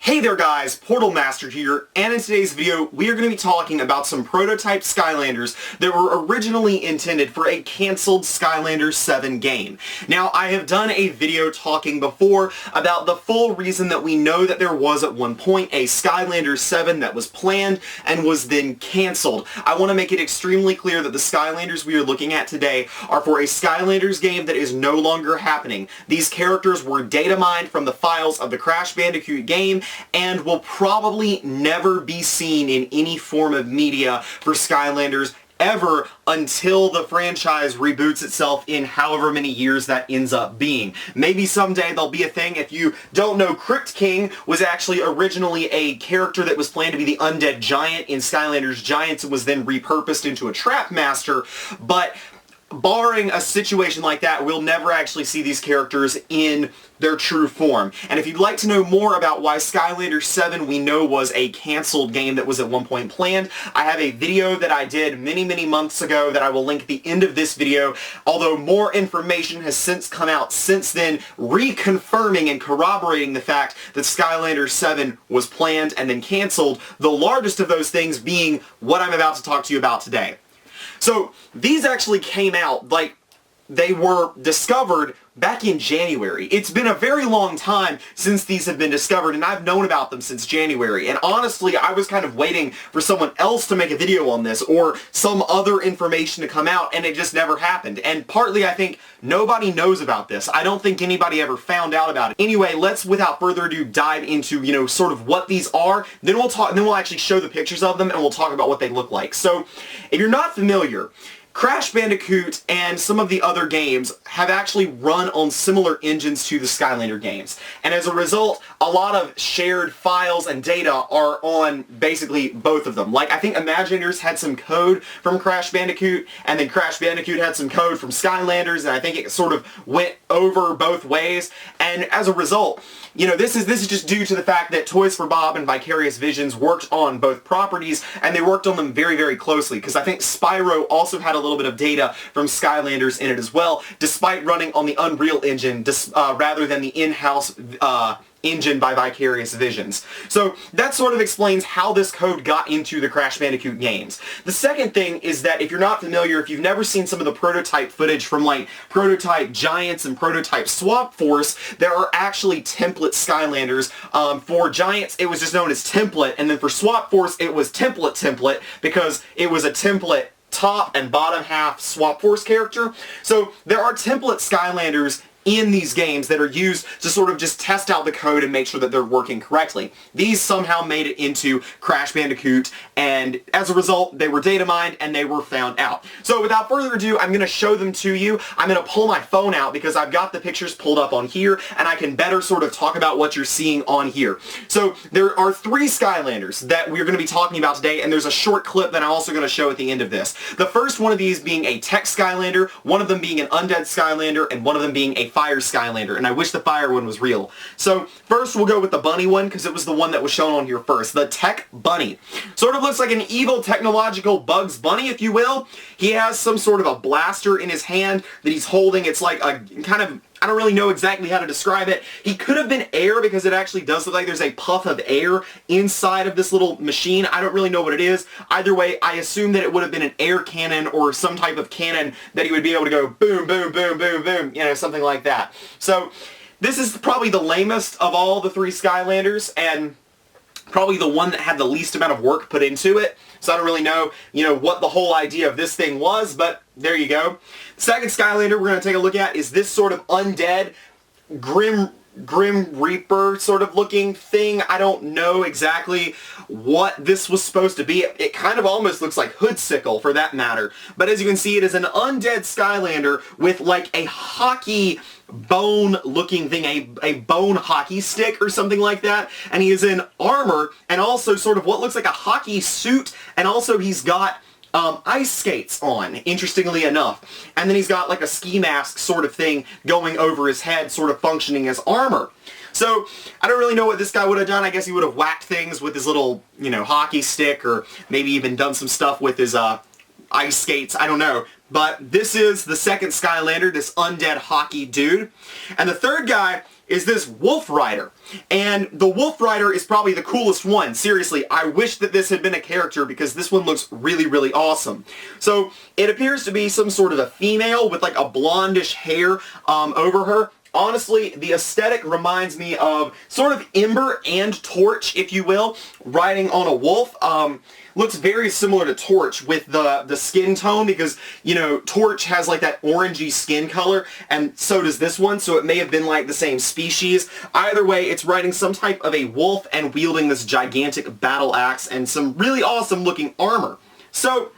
Hey there guys, Portal Master here, and in today's video we are going to be talking about some prototype Skylanders that were originally intended for a cancelled Skylanders 7 game. Now, I have done a video talking before about the full reason that we know that there was at one point a Skylanders 7 that was planned and was then cancelled. I want to make it extremely clear that the Skylanders we are looking at today are for a Skylanders game that is no longer happening. These characters were data mined from the files of the Crash Bandicoot game and will probably never be seen in any form of media for Skylanders ever until the franchise reboots itself in however many years that ends up being. Maybe someday there'll be a thing. If you don't know, Crypt King was actually originally a character that was planned to be the undead giant in Skylanders Giants and was then repurposed into a trap master, but barring a situation like that, we'll never actually see these characters in their true form. And if you'd like to know more about why Skylanders 7 we know was a cancelled game that was at one point planned, I have a video that I did many months ago that I will link at the end of this video, although more information has since come out since then, reconfirming and corroborating the fact that Skylanders 7 was planned and then cancelled, the largest of those things being what I'm about to talk to you about today. So, these actually came out, they were discovered back in January. It's been a very long time since these have been discovered, and I've known about them since January. And honestly, I was kind of waiting for someone else to make a video on this, or some other information to come out, and it just never happened. And partly, I think, nobody knows about this. I don't think anybody ever found out about it. Anyway, let's, without further ado, dive into, sort of what these are. Then we'll actually show the pictures of them, and we'll talk about what they look like. So, if you're not familiar, Crash Bandicoot and some of the other games have actually run on similar engines to the Skylander games. And as a result, a lot of shared files and data are on basically both of them. Like, I think Imagineers had some code from Crash Bandicoot, and then Crash Bandicoot had some code from Skylanders, and I think it sort of went over both ways. And as a result, this is just due to the fact that Toys for Bob and Vicarious Visions worked on both properties, and they worked on them very closely, because I think Spyro also had a little bit of data from Skylanders in it as well, despite running on the Unreal Engine rather than the in-house engine by Vicarious Visions. So that sort of explains how this code got into the Crash Bandicoot games. The second thing is that if you're not familiar, if you've never seen some of the prototype footage from Prototype Giants and Prototype Swap Force, there are actually template Skylanders. For Giants, it was just known as Template, and then for Swap Force, it was Template because it was a template top and bottom half Swap Force character. So there are template Skylanders in these games that are used to sort of just test out the code and make sure that they're working correctly. These somehow made it into Crash Bandicoot, and as a result, they were data mined and they were found out. So without further ado, I'm going to show them to you. I'm going to pull my phone out because I've got the pictures pulled up on here, and I can better sort of talk about what you're seeing on here. So there are 3 Skylanders that we're going to be talking about today, and there's a short clip that I'm also going to show at the end of this. The first one of these being a tech Skylander, one of them being an undead Skylander, and one of them being a fire Skylander, and I wish the fire one was real. So first we'll go with the bunny one because it was the one that was shown on here first. The Tech Bunny. Sort of looks like an evil technological Bugs Bunny, if you will. He has some sort of a blaster in his hand that he's holding. It's like a kind of, I don't really know exactly how to describe it. He could have been air because it actually does look like there's a puff of air inside of this little machine. I don't really know what it is. Either way, I assume that it would have been an air cannon or some type of cannon that he would be able to go boom, boom, boom, boom, boom, something like that. So this is probably the lamest of all the 3 Skylanders, and probably the one that had the least amount of work put into it. So I don't really know, what the whole idea of this thing was, but there you go. The second Skylander we're going to take a look at is this sort of undead, Grim Reaper sort of looking thing. I don't know exactly what this was supposed to be. It kind of almost looks like Hoodsickle for that matter. But as you can see, it is an undead Skylander with like a hockey bone looking thing, a bone hockey stick or something like that, and he is in armor and also sort of what looks like a hockey suit, and also he's got ice skates on, interestingly enough. And then he's got like a ski mask sort of thing going over his head, sort of functioning as armor. So, I don't really know what this guy would have done. I guess he would have whacked things with his little, hockey stick, or maybe even done some stuff with his ice skates. I don't know. But this is the second Skylander, this undead hockey dude. And the third guy is this Wolf Rider. And the Wolf Rider is probably the coolest one. Seriously, I wish that this had been a character because this one looks really, really awesome. So it appears to be some sort of a female with like a blondish hair over her. Honestly, the aesthetic reminds me of sort of Ember and Torch, if you will, riding on a wolf. Looks very similar to Torch with the skin tone because, you know, Torch has like that orangey skin color, and so does this one, so it may have been like the same species. Either way, it's riding some type of a wolf and wielding this gigantic battle axe and some really awesome looking armor. So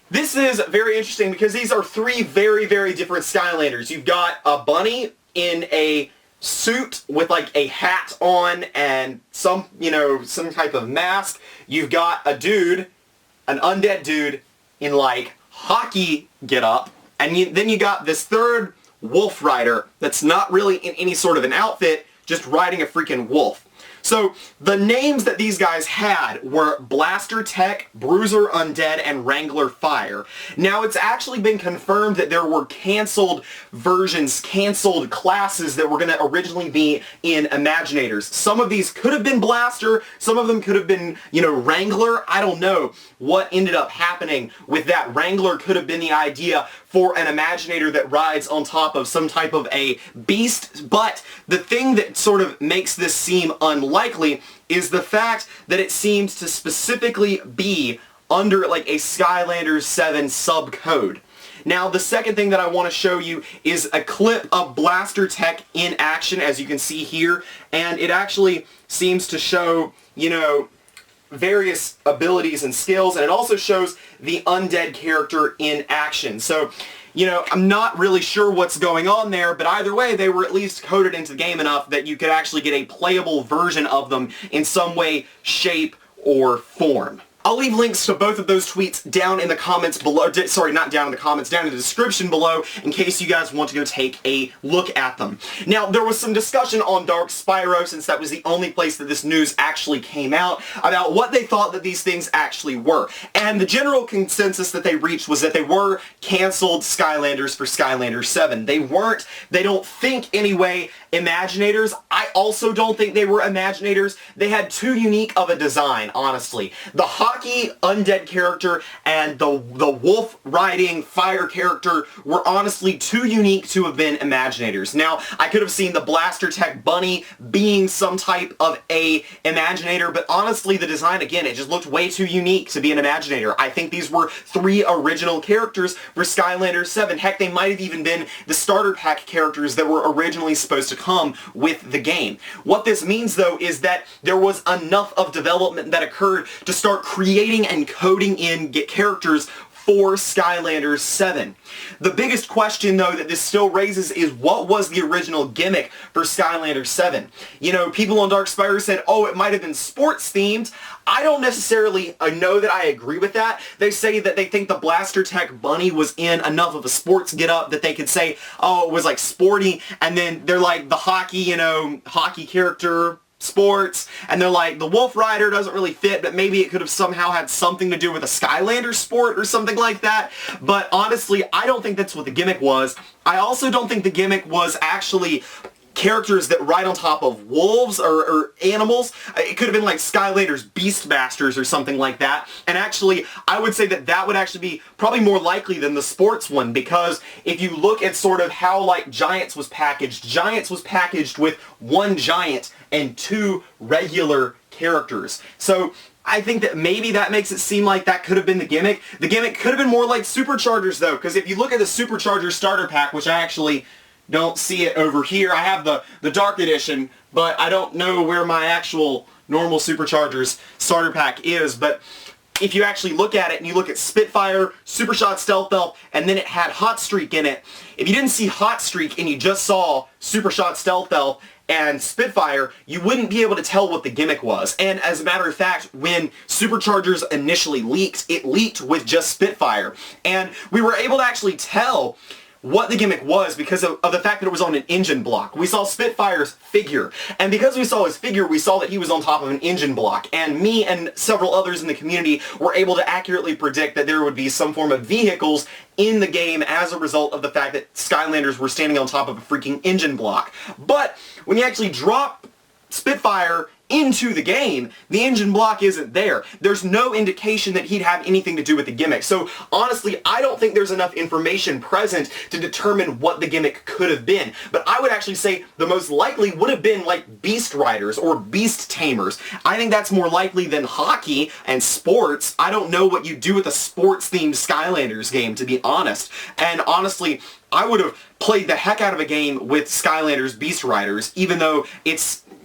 this is very interesting because these are three very, very different Skylanders. You've got a bunny in a suit with like a hat on and some, you know, some type of mask. You've got a dude, an undead dude in like hockey getup, and then you got this third Wolf Rider that's not really in any sort of an outfit, just riding a freaking wolf. So the names that these guys had were Blaster Tech, Bruiser Undead, and Wrangler Fire. Now it's actually been confirmed that there were canceled versions, canceled classes that were going to originally be in Imaginators. Some of these could have been Blaster, some of them could have been, you know, Wrangler. I don't know what ended up happening with that. Wrangler could have been the idea for an Imaginator that rides on top of some type of a beast, but the thing that sort of makes this seem unlikely is the fact that it seems to specifically be under like a Skylanders 7 subcode. Now, the second thing that I want to show you is a clip of Blaster Tech in action, as you can see here, and it actually seems to show, you know, various abilities and skills, and it also shows the undead character in action. So, you know, I'm not really sure what's going on there, but either way, they were at least coded into the game enough that you could actually get a playable version of them in some way, shape, or form. I'll leave links to both of those tweets down in the comments below, sorry, not down in the comments, down in the description below, in case you guys want to go take a look at them. Now, there was some discussion on Dark Spyro, since that was the only place that this news actually came out, about what they thought that these things actually were. And the general consensus that they reached was that they were canceled Skylanders for Skylanders 7. They weren't, they don't think anyway, Imaginators. I also don't think they were Imaginators. They had too unique of a design, honestly. The hockey undead character and the wolf riding fire character were honestly too unique to have been Imaginators. Now, I could have seen the Blaster Tech bunny being some type of a Imaginator, but honestly, the design, again, it just looked way too unique to be an Imaginator. I think these were three original characters for Skylanders 7. Heck, they might have even been the starter pack characters that were originally supposed to come with the game. What this means, though, is that there was enough of development that occurred to start creating and coding in characters for Skylanders 7. The biggest question, though, that this still raises is what was the original gimmick for Skylanders 7? You know, people on Dark Spyro said, oh, it might have been sports themed. I don't necessarily know that I agree with that. They say that they think the Blaster Tech bunny was in enough of a sports get-up that they could say, oh, it was like sporty, and then they're like the hockey, you know, hockey character, sports, and they're like, the Wolf Rider doesn't really fit, but maybe it could have somehow had something to do with a Skylander sport or something like that. But honestly, I don't think that's what the gimmick was. I also don't think the gimmick was actually characters that ride on top of wolves or animals. It could have been like Skylanders Beastmasters or something like that. And actually, I would say that that would actually be probably more likely than the sports one, because if you look at sort of how like Giants was packaged with one giant and two regular characters. So I think that maybe that makes it seem like that could have been the gimmick. The gimmick could have been more like Superchargers, though, because if you look at the Superchargers starter pack, which I actually don't see it over here. I have the Dark Edition, but I don't know where my actual normal Superchargers starter pack is. But if you actually look at it and you look at Spitfire, Supershot Stealth Elf, and then it had Hot Streak in it, if you didn't see Hot Streak and you just saw Supershot Stealth Elf and Spitfire, you wouldn't be able to tell what the gimmick was. And as a matter of fact, when Superchargers initially leaked, it leaked with just Spitfire. And we were able to actually tell what the gimmick was because of the fact that it was on an engine block. We saw Spitfire's figure, and because we saw his figure, we saw that he was on top of an engine block, and me and several others in the community were able to accurately predict that there would be some form of vehicles in the game as a result of the fact that Skylanders were standing on top of a freaking engine block. But when you actually drop Spitfire into the game, the engine block isn't there. There's no indication that he'd have anything to do with the gimmick. So honestly, I don't think there's enough information present to determine what the gimmick could have been. But I would actually say the most likely would have been like Beast Riders or Beast Tamers. I think that's more likely than hockey and sports. I don't know what you do with a sports-themed Skylanders game, to be honest. And honestly, I would have played the heck out of a game with Skylanders Beast Riders, even though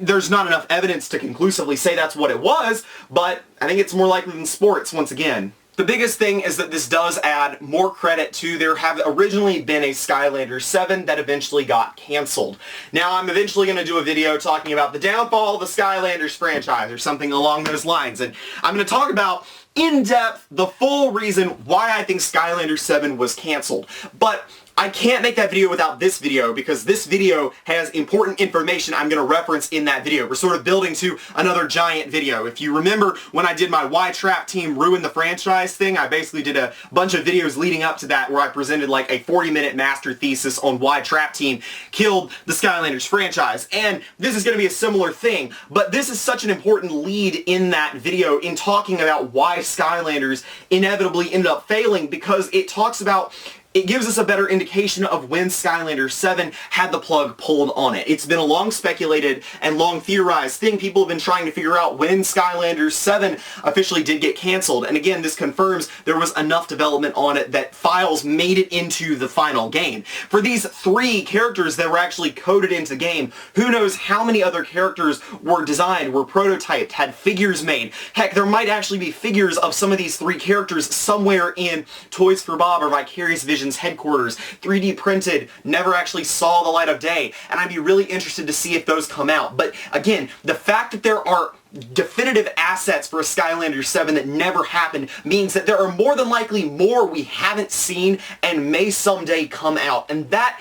there's not enough evidence to conclusively say that's what it was, but I think it's more likely than sports once again. The biggest thing is that this does add more credit to there have originally been a Skylanders 7 that eventually got cancelled. Now I'm eventually going to do a video talking about the downfall of the Skylanders franchise or something along those lines, and I'm going to talk about in depth the full reason why I think Skylanders 7 was cancelled. But I can't make that video without this video because this video has important information I'm going to reference in that video. We're sort of building to another giant video. If you remember when I did my Why Trap Team Ruin the Franchise thing, I basically did a bunch of videos leading up to that where I presented like a 40-minute master thesis on why Trap Team killed the Skylanders franchise. And this is going to be a similar thing, but this is such an important lead in that video in talking about why Skylanders inevitably ended up failing, because it gives us a better indication of when Skylanders 7 had the plug pulled on it. It's been a long speculated and long theorized thing. People have been trying to figure out when Skylanders 7 officially did get canceled. And again, this confirms there was enough development on it that files made it into the final game. For these 3 characters that were actually coded into the game, who knows how many other characters were designed, were prototyped, had figures made. Heck, there might actually be figures of some of these 3 characters somewhere in Toys for Bob or Vicarious Vision headquarters, 3D printed, never actually saw the light of day, and I'd be really interested to see if those come out. But again, the fact that there are definitive assets for a Skylanders 7 that never happened means that there are more than likely more we haven't seen and may someday come out, and that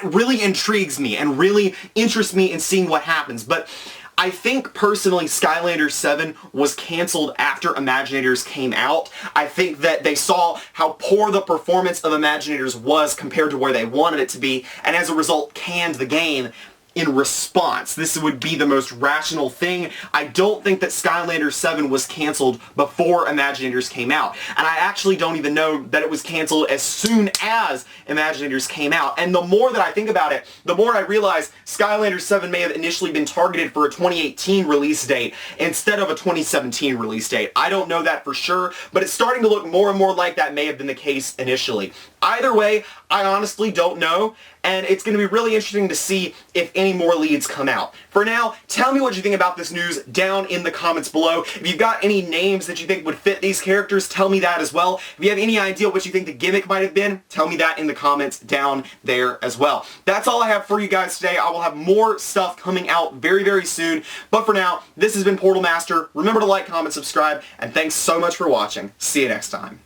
really intrigues me and really interests me in seeing what happens. But I think personally Skylanders 7 was cancelled after Imaginators came out. I think that they saw how poor the performance of Imaginators was compared to where they wanted it to be, and as a result canned the game in response. This would be the most rational thing. I don't think that Skylanders 7 was cancelled before Imaginators came out. And I actually don't even know that it was cancelled as soon as Imaginators came out. And the more that I think about it, the more I realize Skylanders 7 may have initially been targeted for a 2018 release date instead of a 2017 release date. I don't know that for sure, but it's starting to look more and more like that may have been the case initially. Either way, I honestly don't know, and it's going to be really interesting to see if any more leads come out. For now, tell me what you think about this news down in the comments below. If you've got any names that you think would fit these characters, tell me that as well. If you have any idea what you think the gimmick might have been, tell me that in the comments down there as well. That's all I have for you guys today. I will have more stuff coming out very, very soon. But for now, this has been Portal Master. Remember to like, comment, subscribe, and thanks so much for watching. See you next time.